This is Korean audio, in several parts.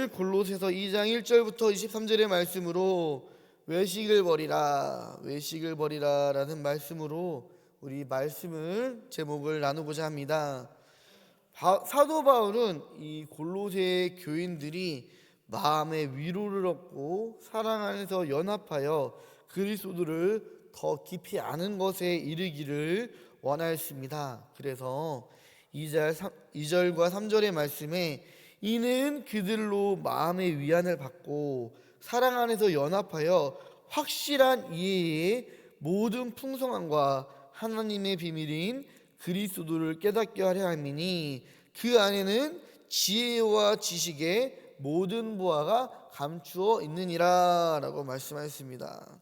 오늘 골로새서 2장 1절부터 23절의 말씀으로 외식을 버리라, 외식을 버리라라는 말씀으로 우리 말씀을 제목을 나누고자 합니다. 사도 바울은 이 골로새 교인들이 마음의 위로를 얻고 사랑 안에서 연합하여 그리스도를 더 깊이 아는 것에 이르기를 원하였습니다. 그래서 2절과 3절의 말씀에 이는 그들로 마음의 위안을 받고 사랑 안에서 연합하여 확실한 이해의 모든 풍성함과 하나님의 비밀인 그리스도를 깨닫게 하려 함이니 그 안에는 지혜와 지식의 모든 보화가 감추어 있느니라 라고 말씀하셨습니다.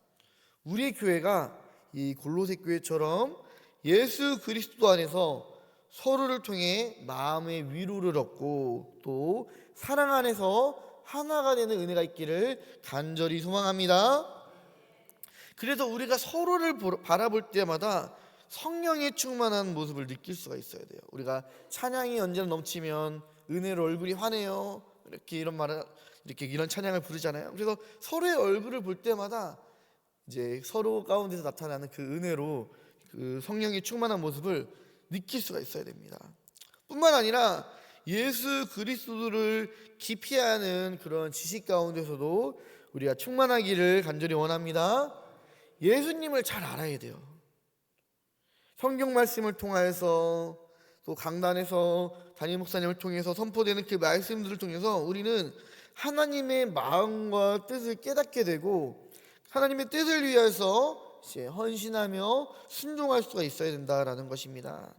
우리의 교회가 이 골로새 교회처럼 예수 그리스도 안에서 서로를 통해 마음의 위로를 얻고 또 사랑 안에서 하나가 되는 은혜가 있기를 간절히 소망합니다. 그래서 우리가 서로를 바라볼 때마다 성령의 충만한 모습을 느낄 수가 있어야 돼요. 우리가 찬양이 언제나 넘치면 은혜로 얼굴이 환해요, 이렇게 이런 찬양을 부르잖아요. 그래서 서로의 얼굴을 볼 때마다 이제 서로 가운데서 나타나는 그 은혜로 그 성령의 충만한 모습을 느낄 수가 있어야 됩니다. 뿐만 아니라 예수 그리스도를 깊이 아는 그런 지식 가운데서도 우리가 충만하기를 간절히 원합니다. 예수님을 잘 알아야 돼요. 성경 말씀을 통하여서 또 강단에서 담임 목사님을 통해서 선포되는 그 말씀들을 통해서 우리는 하나님의 마음과 뜻을 깨닫게 되고 하나님의 뜻을 위해서 헌신하며 순종할 수가 있어야 된다라는 것입니다.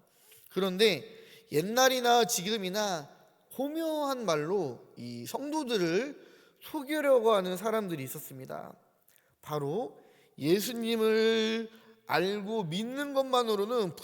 그런데 옛날이나 지금이나 호묘한 말로 이 성도들을 속이려고 하는 사람들이 있었습니다. 바로 예수님을 알고 믿는 것만으로는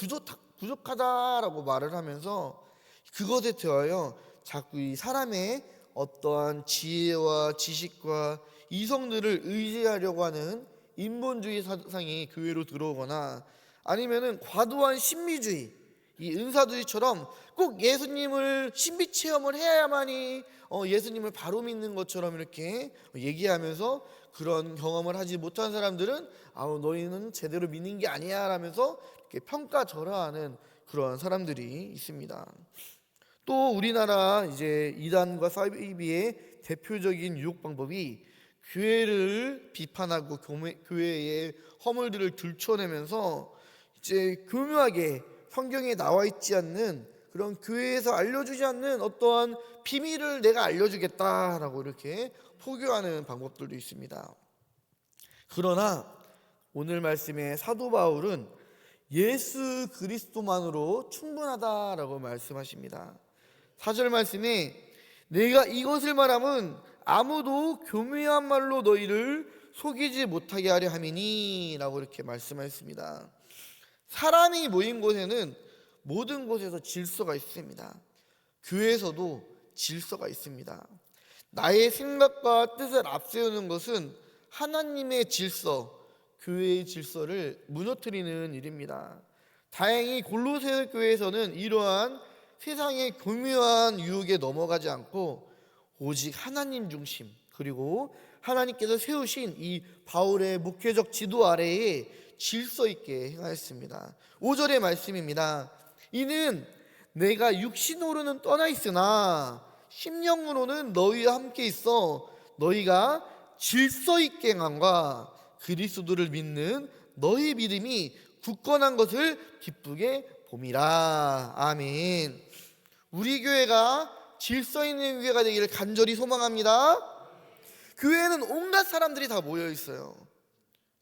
부족하다라고 말을 하면서 그것에 대하여 자꾸 이 사람의 어떠한 지혜와 지식과 이성들을 의지하려고 하는 인본주의 사상이 교회로 들어오거나 아니면은 과도한 신비주의, 이 은사주의처럼 꼭 예수님을 신비 체험을 해야만이 예수님을 바로 믿는 것처럼 이렇게 얘기하면서 그런 경험을 하지 못한 사람들은 너희는 제대로 믿는 게 아니야 라면서 이렇게 평가절하하는 그런 사람들이 있습니다. 또 우리나라 이제 이단과 사이비의 대표적인 유혹 방법이 교회를 비판하고 교회의 허물들을 들춰내면서 이제 교묘하게 성경에 나와 있지 않는 그런 교회에서 알려주지 않는 어떠한 비밀을 내가 알려주겠다라고 이렇게 포교하는 방법들도 있습니다. 그러나 오늘 말씀에 사도 바울은 예수 그리스도만으로 충분하다라고 말씀하십니다. 4절 말씀에 내가 이것을 말함은 아무도 교묘한 말로 너희를 속이지 못하게 하려 함이니 라고 이렇게 말씀하셨습니다. 사람이 모인 곳에는 모든 곳에서 질서가 있습니다. 교회에서도 질서가 있습니다. 나의 생각과 뜻을 앞세우는 것은 하나님의 질서, 교회의 질서를 무너뜨리는 일입니다. 다행히 골로새 교회에서는 이러한 세상의 교묘한 유혹에 넘어가지 않고 오직 하나님 중심, 그리고 하나님께서 세우신 이 바울의 목회적 지도 아래에 질서 있게 행하였습니다. 5절의 말씀입니다. 이는 내가 육신으로는 떠나 있으나 심령으로는 너희와 함께 있어 너희가 질서 있게 행함과 그리스도를 믿는 너희 믿음이 굳건한 것을 기쁘게 봄이라. 아멘. 우리 교회가 질서 있는 교회가 되기를 간절히 소망합니다. 교회에는 온갖 사람들이 다 모여 있어요.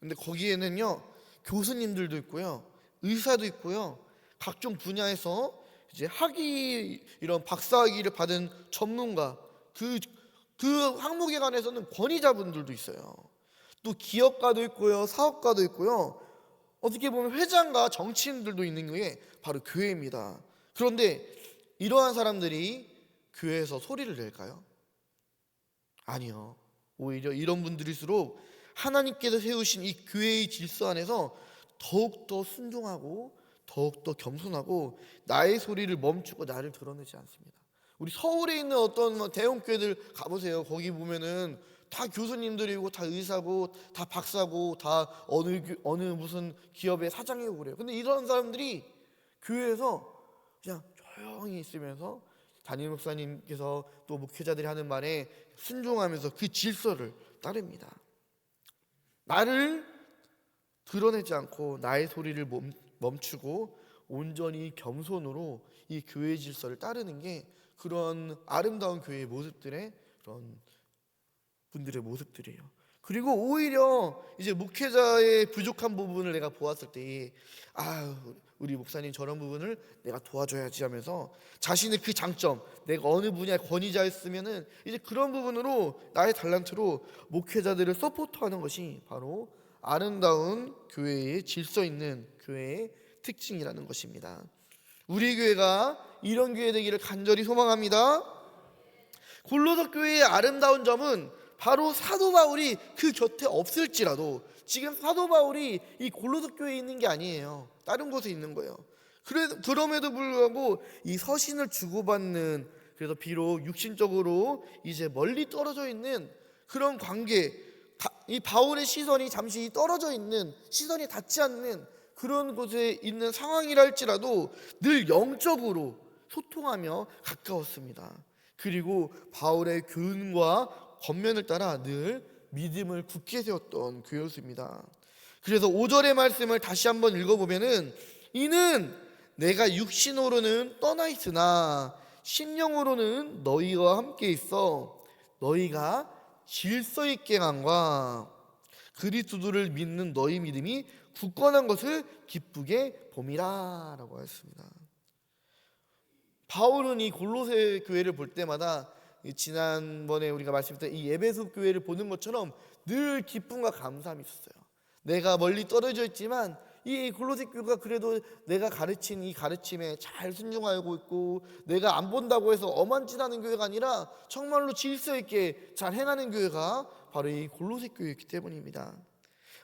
근데 거기에는요 교수님들도 있고요, 의사도 있고요, 각종 분야에서 이제 이런 박사학위를 받은 전문가, 그 항목에 관해서는 권위자분들도 있어요. 또 기업가도 있고요, 사업가도 있고요, 어떻게 보면 회장과 정치인들도 있는 게 바로 교회입니다. 그런데 이러한 사람들이 교회에서 소리를 낼까요? 아니요. 오히려 이런 분들일수록 하나님께서 세우신 이 교회의 질서 안에서 더욱더 순종하고 더욱더 겸손하고 나의 소리를 멈추고 나를 드러내지 않습니다. 우리 서울에 있는 어떤 대형 교회들 가보세요. 거기 보면은 다 교수님들이고 다 의사고 다 박사고 다 어느 무슨 기업의 사장이고 그래요. 근데 이런 사람들이 교회에서 그냥 조용히 있으면서 담임 목사님께서 또 목회자들이 하는 말에 순종하면서 그 질서를 따릅니다. 나를 드러내지 않고 나의 소리를 멈추고 온전히 겸손으로 이 교회 질서를 따르는 게 그런 아름다운 교회의 모습들의 그런 분들의 모습들이에요. 그리고 오히려 이제 목회자의 부족한 부분을 내가 보았을 때 우리 목사님 저런 부분을 내가 도와줘야지 하면서 자신의 그 장점, 내가 어느 분야의 권위자였으면은 이제 그런 부분으로 나의 달란트로 목회자들을 서포트하는 것이 바로 아름다운 교회의 질서 있는 교회의 특징이라는 것입니다. 우리 교회가 이런 교회 되기를 간절히 소망합니다. 골로새 교회의 아름다운 점은 바로 사도 바울이 그 곁에 없을지라도 지금 사도 바울이 이 골로새 교회에 있는 게 아니에요. 다른 곳에 있는 거예요. 그럼에도 불구하고 이 서신을 주고받는, 그래서 비록 육신적으로 이제 멀리 떨어져 있는 그런 관계, 이 바울의 시선이 잠시 떨어져 있는, 시선이 닿지 않는 그런 곳에 있는 상황이라 할지라도 늘 영적으로 소통하며 가까웠습니다. 그리고 바울의 교훈과 겉면을 따라 늘 믿음을 굳게 세웠던 교회였습니다. 그래서 5절의 말씀을 다시 한번 읽어보면은 이는 내가 육신으로는 떠나 있으나 심령으로는 너희와 함께 있어 너희가 질서 있게 함과 그리스도를 믿는 너희 믿음이 굳건한 것을 기쁘게 봄이라 라고 했습니다. 바울은 이 골로새 교회를 볼 때마다 지난번에 우리가 말씀드렸던 이 에베소 교회를 보는 것처럼 늘 기쁨과 감사함이 있었어요. 내가 멀리 떨어져 있지만 이 골로새 교회가 그래도 내가 가르친 이 가르침에 잘 순종하고 있고, 내가 안 본다고 해서 엄한짓하는 교회가 아니라 정말로 질서 있게 잘 행하는 교회가 바로 이 골로새 교회였기 때문입니다.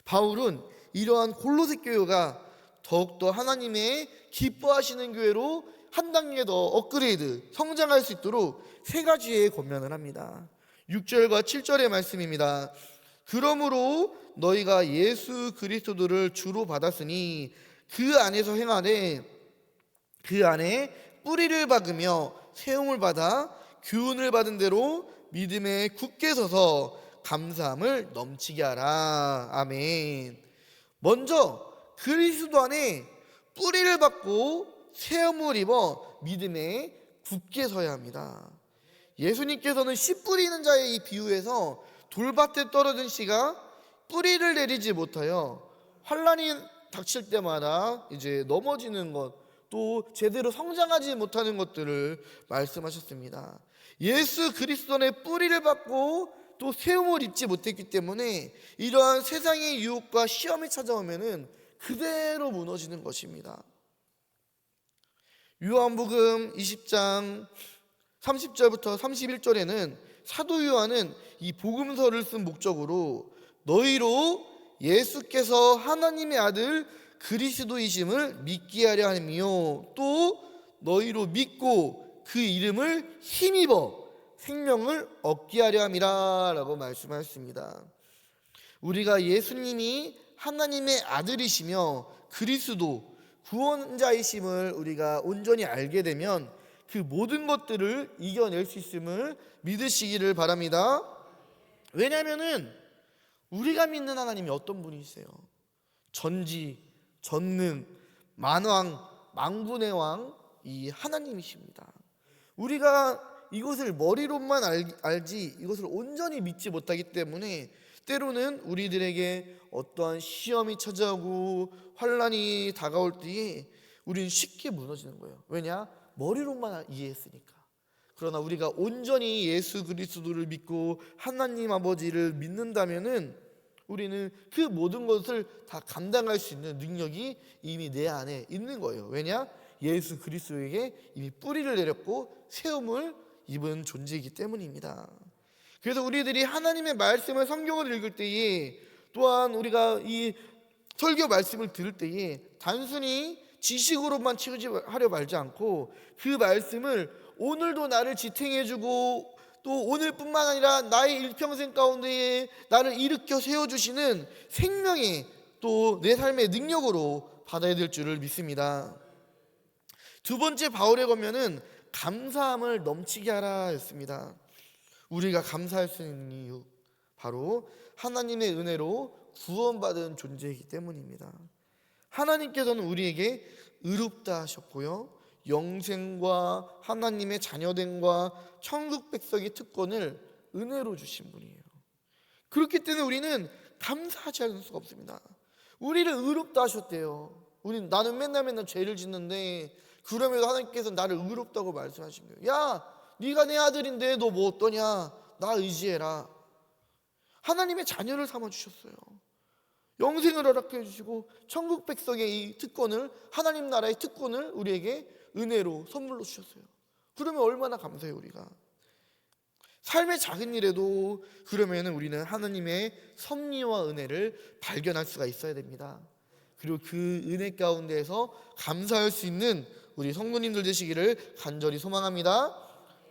바울은 이러한 골로새 교회가 더욱더 하나님의 기뻐하시는 교회로 한 단계 더 업그레이드, 성장할 수 있도록 세 가지의 권면을 합니다. 6절과 7절의 말씀입니다. 그러므로 너희가 예수 그리스도를 주로 받았으니 그 안에서 행하되 그 안에 뿌리를 박으며 세움을 받아 교훈을 받은 대로 믿음에 굳게 서서 감사함을 넘치게 하라. 아멘. 먼저 그리스도 안에 뿌리를 받고 세움을 입어 믿음에 굳게 서야 합니다. 예수님께서는 씨 뿌리는 자의 이 비유에서 돌밭에 떨어진 씨가 뿌리를 내리지 못하여 환란이 닥칠 때마다 이제 넘어지는 것, 또 제대로 성장하지 못하는 것들을 말씀하셨습니다. 예수 그리스도 안에 뿌리를 받고 또 세움을 입지 못했기 때문에 이러한 세상의 유혹과 시험이 찾아오면은 그대로 무너지는 것입니다. 요한복음 20장 30절부터 31절에는 사도 요한은 이 복음서를 쓴 목적으로 너희로 예수께서 하나님의 아들 그리스도이심을 믿게 하려 함이요 또 너희로 믿고 그 이름을 힘입어 생명을 얻게 하려 함이라 라고 말씀하셨습니다. 우리가 예수님이 하나님의 아들이시며 그리스도 구원자이심을 우리가 온전히 알게 되면 그 모든 것들을 이겨낼 수 있음을 믿으시기를 바랍니다. 왜냐하면은 우리가 믿는 하나님이 어떤 분이세요? 전지, 전능, 만왕, 만군의 왕 이 하나님이십니다. 우리가 이것을 머리로만 알지 이것을 온전히 믿지 못하기 때문에 때로는 우리들에게 어떠한 시험이 찾아오고 환란이 다가올 때에 우리는 쉽게 무너지는 거예요. 왜냐? 머리로만 이해했으니까. 그러나 우리가 온전히 예수 그리스도를 믿고 하나님 아버지를 믿는다면은 우리는 그 모든 것을 다 감당할 수 있는 능력이 이미 내 안에 있는 거예요. 왜냐? 예수 그리스도에게 이미 뿌리를 내렸고 세움을 입은 존재이기 때문입니다. 그래서 우리들이 하나님의 말씀을 성경을 읽을 때에 또한 우리가 이 설교 말씀을 들을 때에 단순히 지식으로만 채우지 하려 말지 않고 그 말씀을 오늘도 나를 지탱해주고 또 오늘뿐만 아니라 나의 일평생 가운데에 나를 일으켜 세워주시는 생명의 또 내 삶의 능력으로 받아야 될 줄을 믿습니다. 두 번째 바울의 권면은 감사함을 넘치게 하라 였습니다. 우리가 감사할 수 있는 이유, 바로 하나님의 은혜로 구원받은 존재이기 때문입니다. 하나님께서는 우리에게 의롭다 하셨고요, 영생과 하나님의 자녀됨과 천국 백성의 특권을 은혜로 주신 분이에요. 그렇기 때문에 우리는 감사하지 않을 수가 없습니다. 우리를 의롭다 하셨대요. 나는 맨날 죄를 짓는데 그러면서 하나님께서 나를 의롭다고 말씀하신 거예요. 야, 네가 내 아들인데 너 뭐 어떠냐? 나 의지해라. 하나님의 자녀를 삼아주셨어요. 영생을 허락해 주시고 천국 백성의 이 특권을, 하나님 나라의 특권을 우리에게 은혜로 선물로 주셨어요. 그러면 얼마나 감사해요. 우리가 삶의 작은 일에도 그러면 우리는 하나님의 섭리와 은혜를 발견할 수가 있어야 됩니다. 그리고 그 은혜 가운데에서 감사할 수 있는 우리 성도님들 되시기를 간절히 소망합니다.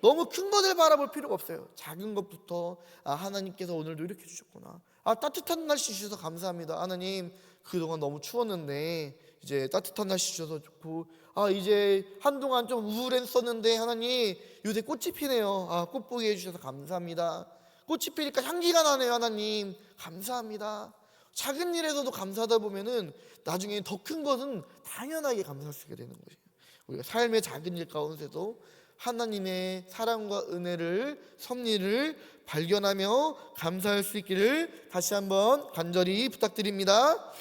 너무 큰 것을 바라볼 필요가 없어요. 작은 것부터 하나님께서 오늘도 이렇게 주셨구나. 따뜻한 날씨 주셔서 감사합니다. 하나님, 그동안 너무 추웠는데 이제 따뜻한 날씨 주셔서 좋고, 이제 한동안 좀 우울했었는데 하나님 요새 꽃이 피네요. 꽃 보게 해주셔서 감사합니다. 꽃이 피니까 향기가 나네요. 하나님 감사합니다. 작은 일에서도 감사하다 보면은 나중에 더 큰 것은 당연하게 감사할 수 있게 되는 거예요. 우리가 삶의 작은 일 가운데도 하나님의 사랑과 은혜를, 섭리를 발견하며 감사할 수 있기를 다시 한번 간절히 부탁드립니다.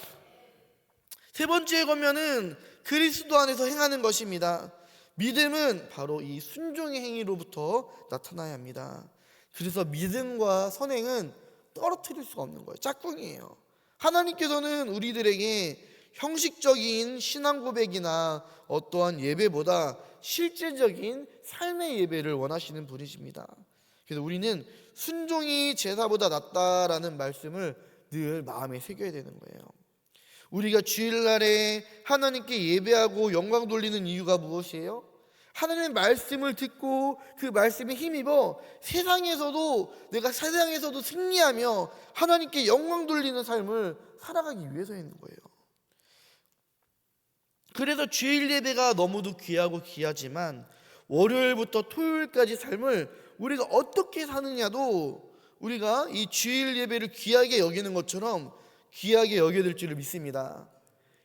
세 번째 권면은 그리스도 안에서 행하는 것입니다. 믿음은 바로 이 순종의 행위로부터 나타나야 합니다. 그래서 믿음과 선행은 떨어뜨릴 수가 없는 거예요. 짝꿍이에요. 하나님께서는 우리들에게 형식적인 신앙 고백이나 어떠한 예배보다 실제적인 삶의 예배를 원하시는 분이십니다. 그래서 우리는 순종이 제사보다 낫다라는 말씀을 늘 마음에 새겨야 되는 거예요. 우리가 주일날에 하나님께 예배하고 영광 돌리는 이유가 무엇이에요? 하나님의 말씀을 듣고 그 말씀에 힘입어 내가 세상에서도 승리하며 하나님께 영광 돌리는 삶을 살아가기 위해서인 거예요. 그래서 주일 예배가 너무도 귀하고 귀하지만 월요일부터 토요일까지 삶을 우리가 어떻게 사느냐도 우리가 이 주일 예배를 귀하게 여기는 것처럼 귀하게 여겨야 될 줄을 믿습니다.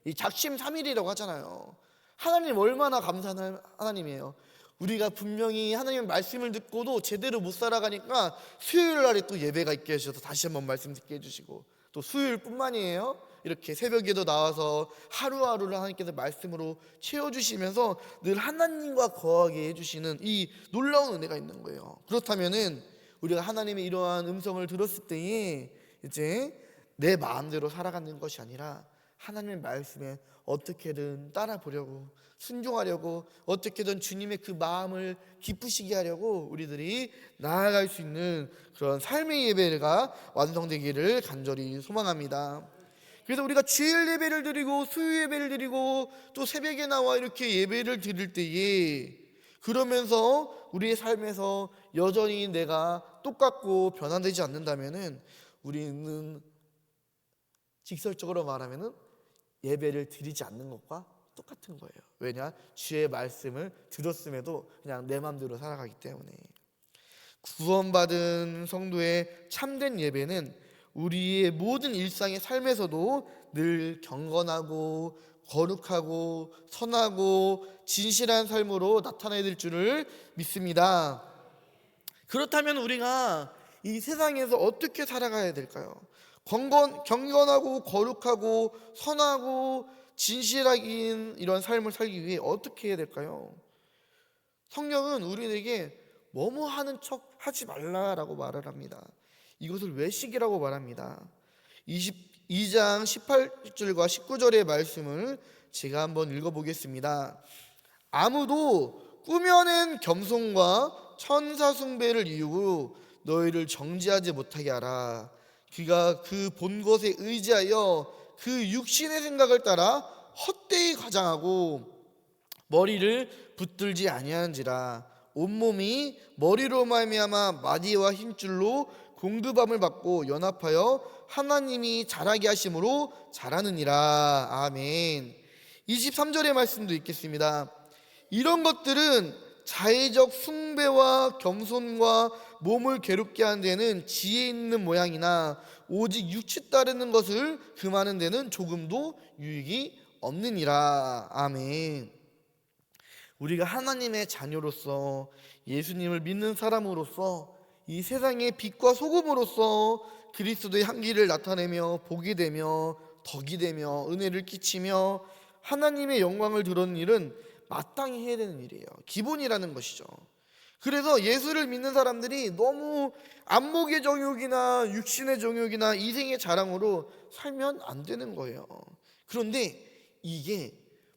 이 작심 삼일이라고 하잖아요. 하나님 얼마나 감사한 하나님이에요. 우리가 분명히 하나님의 말씀을 듣고도 제대로 못 살아가니까 수요일 날에 또 예배가 있게 해주셔서 다시 한번 말씀 듣게 해주시고, 또 수요일뿐만이에요. 이렇게 새벽에도 나와서 하루하루를 하나님께서 말씀으로 채워주시면서 늘 하나님과 거하게 해주시는 이 놀라운 은혜가 있는 거예요. 그렇다면은 우리가 하나님의 이러한 음성을 들었을 때에 이제 내 마음대로 살아가는 것이 아니라 하나님의 말씀에 어떻게든 따라 보려고, 순종하려고, 어떻게든 주님의 그 마음을 기쁘시게 하려고 우리들이 나아갈 수 있는 그런 삶의 예배가 완성되기를 간절히 소망합니다. 그래서 우리가 주일 예배를 드리고 수요 예배를 드리고 또 새벽에 나와 이렇게 예배를 드릴 때에, 그러면서 우리의 삶에서 여전히 내가 똑같고 변화되지 않는다면은 우리는 직설적으로 말하면은 예배를 드리지 않는 것과 똑같은 거예요. 왜냐? 주의 말씀을 들었음에도 그냥 내 마음대로 살아가기 때문에. 구원받은 성도의 참된 예배는 우리의 모든 일상의 삶에서도 늘 경건하고 거룩하고 선하고 진실한 삶으로 나타나야 될 줄을 믿습니다. 그렇다면 우리가 이 세상에서 어떻게 살아가야 될까요? 경건하고 거룩하고 선하고 진실하긴 이런 삶을 살기 위해 어떻게 해야 될까요? 성경은 우리에게 뭐뭐 하는 척 하지 말라라고 말을 합니다. 이것을 외식이라고 말합니다. 22장 18절과 19절의 말씀을 제가 한번 읽어보겠습니다. 아무도 꾸며낸 겸손과 천사 숭배를 이유로 너희를 정죄하지 못하게 하라. 그가 그 본 것에 의지하여 그 육신의 생각을 따라 헛되이 과장하고 머리를 붙들지 아니하는지라. 온몸이 머리로 말미암아 마디와 힘줄로 공급함을 받고 연합하여 하나님이 자라게 하심으로 자라느니라. 아멘. 23절의 말씀도 읽겠습니다. 이런 것들은 자의적 숭배와 겸손과 몸을 괴롭게 하는 데는 지혜 있는 모양이나 오직 육치 따르는 것을 금하는 데는 조금도 유익이 없느니라. 아멘. 우리가 하나님의 자녀로서 예수님을 믿는 사람으로서 이 세상의 빛과 소금으로서 그리스도의 향기를 나타내며 복이 되며 덕이 되며 은혜를 끼치며 하나님의 영광을 드러내는 일은 마땅히 해야 되는 일이에요. 기본이라는 것이죠. 그래서 예수를 믿는 사람들이 너무 안목의 정욕이나 육신의 정욕이나 이생의 자랑으로 살면 안 되는 거예요. 그런데 이게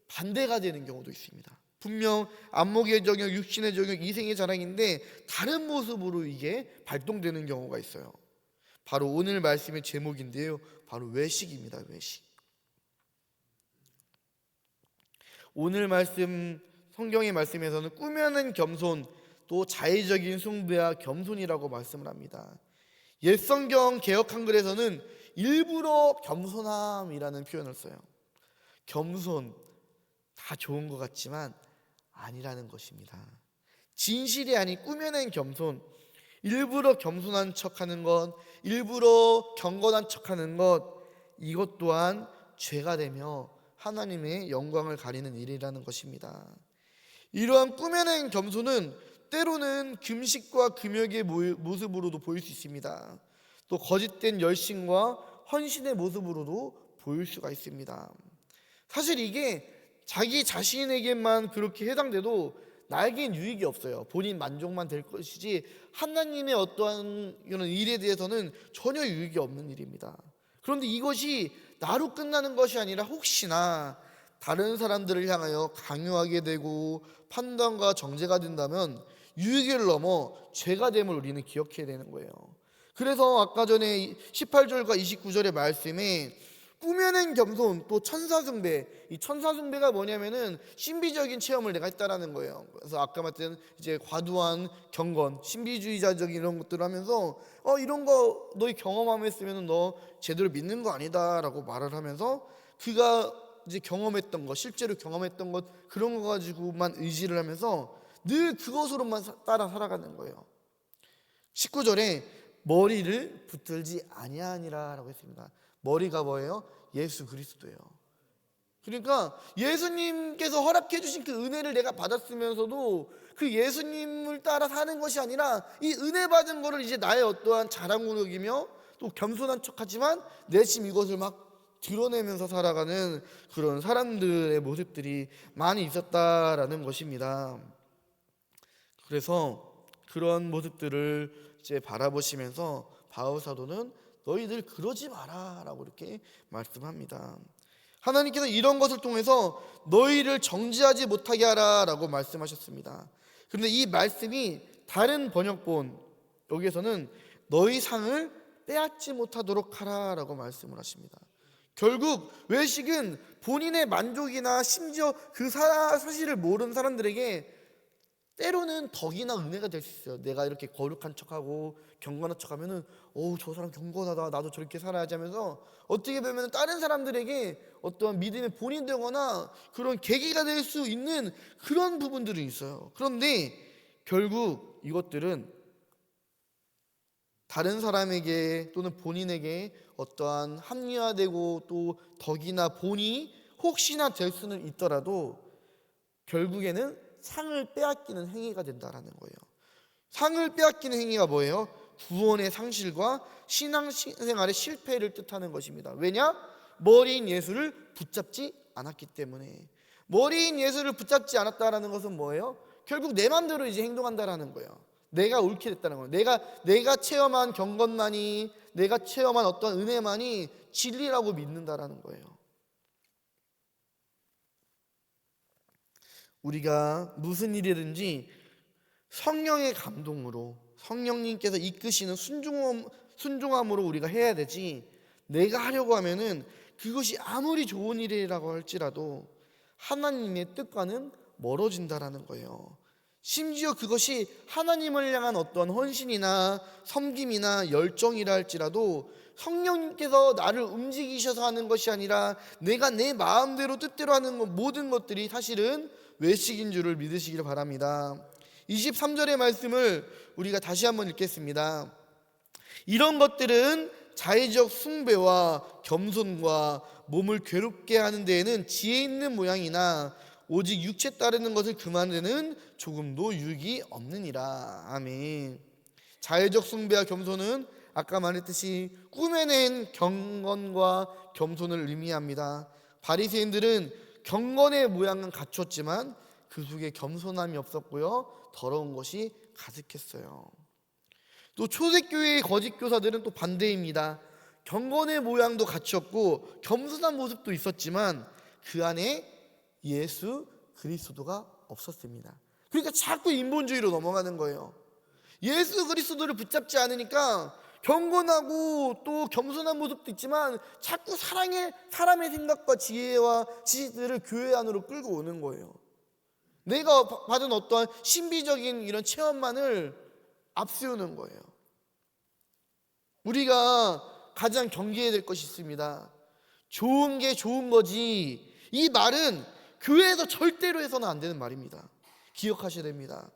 반대가 되는 경우도 있습니다. 분명 안목의 정욕, 육신의 정욕, 이생의 자랑인데 다른 모습으로 이게 발동되는 경우가 있어요. 바로 오늘 말씀의 제목인데요, 바로 외식입니다. 외식. 오늘 말씀, 성경의 말씀에서는 꾸며낸 겸손, 또 자의적인 숭배와 겸손이라고 말씀을 합니다. 옛성경 개역 한글에서는 일부러 겸손함이라는 표현을 써요. 겸손, 다 좋은 것 같지만 아니라는 것입니다. 진실이 아닌 꾸며낸 겸손, 일부러 겸손한 척하는 것, 일부러 경건한 척하는 것, 이것 또한 죄가 되며 하나님의 영광을 가리는 일이라는 것입니다. 이러한 꾸며낸 겸손은 때로는 금식과 금욕의 모습으로도 보일 수 있습니다. 또 거짓된 열심과 헌신의 모습으로도 보일 수가 있습니다. 사실 이게 자기 자신에게만 그렇게 해당돼도 나에겐 유익이 없어요. 본인 만족만 될 것이지 하나님의 어떠한 이런 일에 대해서는 전혀 유익이 없는 일입니다. 그런데 이것이 나로 끝나는 것이 아니라 혹시나 다른 사람들을 향하여 강요하게 되고 판단과 정죄가 된다면 유익을 넘어 죄가 됨을 우리는 기억해야 되는 거예요. 그래서 아까 전에 18절과 29절의 말씀에 꾸며낸 겸손, 또 천사숭배, 이 천사숭배가 뭐냐면은 신비적인 체험을 내가 했다라는 거예요. 그래서 아까 말했던 이제 과도한 경건, 신비주의자적인 이런 것들을 하면서 이런 거 너희 경험하면은 너 제대로 믿는 거 아니다라고 말을 하면서 그가 이제 경험했던 것, 실제로 경험했던 것, 그런 거 가지고만 의지를 하면서 늘 그것으로만 따라 살아가는 거예요. 19절에 머리를 붙들지 아니하니라라고 했습니다. 머리가 뭐예요? 예수 그리스도예요. 그러니까 예수님께서 허락해 주신 그 은혜를 내가 받았으면서도 그 예수님을 따라 사는 것이 아니라 이 은혜 받은 거를 이제 나의 어떠한 자랑으로 여기며 또 겸손한 척하지만 내심 이것을 막 드러내면서 살아가는 그런 사람들의 모습들이 많이 있었다라는 것입니다. 그래서 그런 모습들을 이제 바라보시면서 바울 사도는 너희들 그러지 마라라고 이렇게 말씀합니다. 하나님께서 이런 것을 통해서 너희를 정죄하지 못하게 하라라고 말씀하셨습니다. 그런데 이 말씀이 다른 번역본 여기에서는 너희 상을 빼앗지 못하도록 하라라고 말씀을 하십니다. 결국 외식은 본인의 만족이나 심지어 그 사실을 모르는 사람들에게 때로는 덕이나 은혜가 될 수 있어요. 내가 이렇게 거룩한 척하고 경건한 척하면은 저 사람 경건하다, 나도 저렇게 살아야지 하면서 어떻게 보면 다른 사람들에게 어떠한 믿음의 본이 되거나 그런 계기가 될 수 있는 그런 부분들이 있어요. 그런데 결국 이것들은 다른 사람에게 또는 본인에게 어떠한 합리화되고 또 덕이나 본이 혹시나 될 수는 있더라도 결국에는 상을 빼앗기는 행위가 된다라는 거예요. 상을 빼앗기는 행위가 뭐예요? 구원의 상실과 신앙생활의 실패를 뜻하는 것입니다. 왜냐? 머리인 예수를 붙잡지 않았기 때문에. 머리인 예수를 붙잡지 않았다라는 것은 뭐예요? 결국 내 마음대로 이제 행동한다라는 거예요. 내가 옳게 됐다는 거예요. 내가 체험한 경건만이, 내가 체험한 어떤 은혜만이 진리라고 믿는다라는 거예요. 우리가 무슨 일이든지 성령의 감동으로, 성령님께서 이끄시는 순종함으로 우리가 해야 되지, 내가 하려고 하면은 그것이 아무리 좋은 일이라고 할지라도 하나님의 뜻과는 멀어진다라는 거예요. 심지어 그것이 하나님을 향한 어떤 헌신이나 섬김이나 열정이라 할지라도 성령님께서 나를 움직이셔서 하는 것이 아니라 내가 내 마음대로 뜻대로 하는 모든 것들이 사실은 외식인 줄을 믿으시길 바랍니다. 23절의 말씀을 우리가 다시 한번 읽겠습니다. 이런 것들은 자의적 숭배와 겸손과 몸을 괴롭게 하는 데에는 지혜 있는 모양이나 오직 육체 따르는 것을 금하는 조금도 유익이 없느니라. 아멘. 자의적 숭배와 겸손은 아까 말했듯이 꾸며낸 경건과 겸손을 의미합니다. 바리새인들은 경건의 모양은 갖췄지만 그 속에 겸손함이 없었고요, 더러운 것이 가득했어요. 또 초대교회의 거짓 교사들은 또 반대입니다. 경건의 모양도 갖췄고 겸손한 모습도 있었지만 그 안에 예수 그리스도가 없었습니다. 그러니까 자꾸 인본주의로 넘어가는 거예요. 예수 그리스도를 붙잡지 않으니까 경건하고 또 겸손한 모습도 있지만 자꾸 사랑의 사람의 생각과 지혜와 지식들을 교회 안으로 끌고 오는 거예요. 내가 받은 어떠한 신비적인 이런 체험만을 앞세우는 거예요. 우리가 가장 경계해야 될 것이 있습니다. 좋은 게 좋은 거지, 이 말은 교회에서 절대로 해서는 안 되는 말입니다. 기억하셔야 됩니다.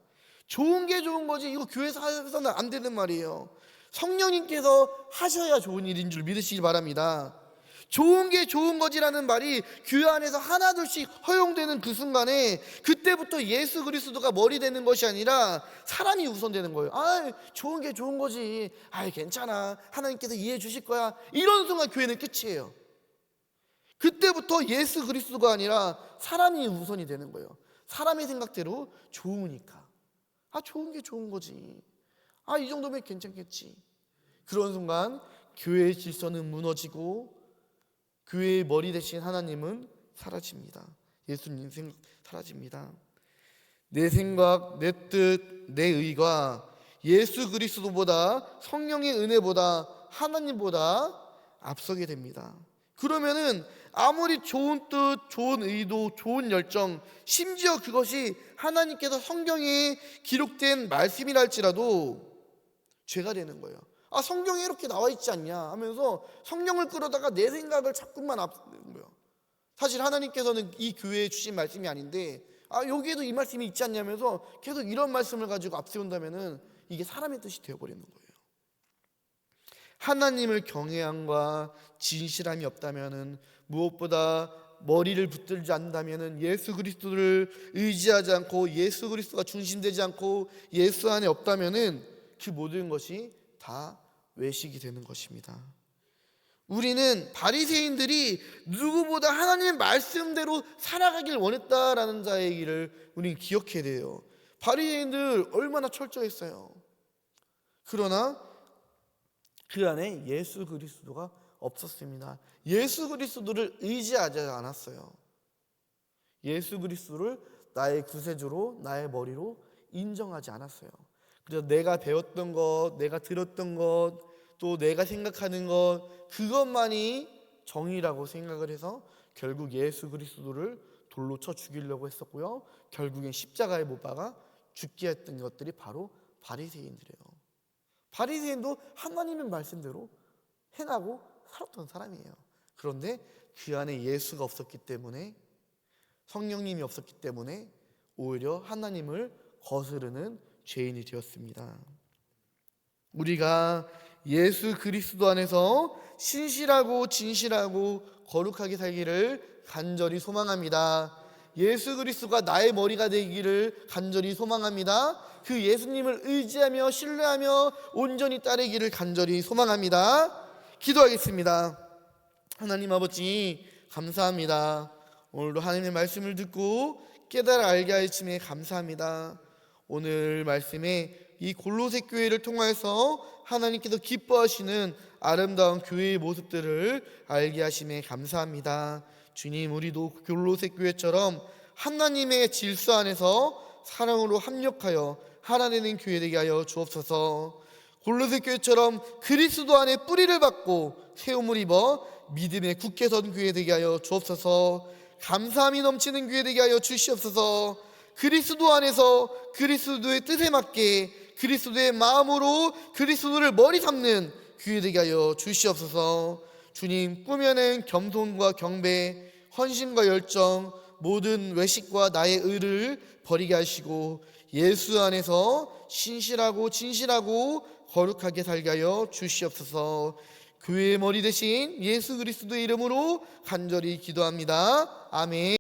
좋은 게 좋은 거지 이거 교회에서 해서는 안 되는 말이에요. 성령님께서 하셔야 좋은 일인 줄 믿으시기 바랍니다. 좋은 게 좋은 거지라는 말이 교회 안에서 하나둘씩 허용되는 그 순간에 그때부터 예수 그리스도가 머리 되는 것이 아니라 사람이 우선되는 거예요. 좋은 게 좋은 거지, 괜찮아, 하나님께서 이해해 주실 거야, 이런 순간 교회는 끝이에요. 그때부터 예수 그리스도가 아니라 사람이 우선이 되는 거예요. 사람의 생각대로 좋으니까 좋은 게 좋은 거지, 이 정도면 괜찮겠지. 그런 순간 교회의 질서는 무너지고 교회의 머리 대신 하나님은 사라집니다. 예수님 생각 사라집니다. 내 생각, 내 뜻, 내 의가 예수 그리스도보다, 성령의 은혜보다, 하나님보다 앞서게 됩니다. 그러면은 아무리 좋은 뜻, 좋은 의도, 좋은 열정, 심지어 그것이 하나님께서 성경에 기록된 말씀이라 할지라도 죄가 되는 거예요. 성경에 이렇게 나와 있지 않냐 하면서 성령을 끌어다가 내 생각을 자꾸만 앞세우는 거예요. 사실 하나님께서는 이 교회에 주신 말씀이 아닌데 여기에도 이 말씀이 있지 않냐면서 계속 이런 말씀을 가지고 앞세운다면은 이게 사람의 뜻이 되어버리는 거예요. 하나님을 경외함과 진실함이 없다면은, 무엇보다 머리를 붙들지 않는다면은, 예수 그리스도를 의지하지 않고 예수 그리스도가 중심되지 않고 예수 안에 없다면은 그 모든 것이 다 외식이 되는 것입니다. 우리는 바리새인들이 누구보다 하나님의 말씀대로 살아가길 원했다라는 자의 얘기를 우리는 기억해야 돼요. 바리새인들 얼마나 철저했어요. 그러나 그 안에 예수 그리스도가 없었습니다. 예수 그리스도를 의지하지 않았어요. 예수 그리스도를 나의 구세주로, 나의 머리로 인정하지 않았어요. 그래서 내가 배웠던 것, 내가 들었던 것, 또 내가 생각하는 것, 그것만이 정의라고 생각을 해서 결국 예수 그리스도를 돌로 쳐 죽이려고 했었고요, 결국엔 십자가에 못 박아 죽게 했던 것들이 바로 바리새인들이에요. 바리새인도 하나님의 말씀대로 행하고 살았던 사람이에요. 그런데 그 안에 예수가 없었기 때문에, 성령님이 없었기 때문에 오히려 하나님을 거스르는 죄인이 되었습니다. 우리가 예수 그리스도 안에서 신실하고 진실하고 거룩하게 살기를 간절히 소망합니다. 예수 그리스도가 나의 머리가 되기를 간절히 소망합니다. 그 예수님을 의지하며 신뢰하며 온전히 따르기를 간절히 소망합니다. 기도하겠습니다. 하나님 아버지, 감사합니다. 오늘도 하나님의 말씀을 듣고 깨달아 알게 하심에 감사합니다. 오늘 말씀에 이 골로새 교회를 통해서 하나님께서 기뻐하시는 아름다운 교회의 모습들을 알게 하심에 감사합니다. 주님, 우리도 골로새 교회처럼 하나님의 질서 안에서 사랑으로 합력하여 하나 되는 교회 되게 하여 주옵소서. 골로새 교회처럼 그리스도 안에 뿌리를 받고 세움을 입어 믿음에 굳게 선 교회 되게 하여 주옵소서. 감사함이 넘치는 교회 되게 하여 주시옵소서. 그리스도 안에서 그리스도의 뜻에 맞게 그리스도의 마음으로 그리스도를 머리 삼는 교회 되게 하여 주시옵소서. 주님, 꾸며낸 겸손과 경배, 헌신과 열정, 모든 외식과 나의 의를 버리게 하시고 예수 안에서 신실하고 진실하고 거룩하게 살게 하여 주시옵소서. 교회의 머리 대신 예수 그리스도의 이름으로 간절히 기도합니다. 아멘.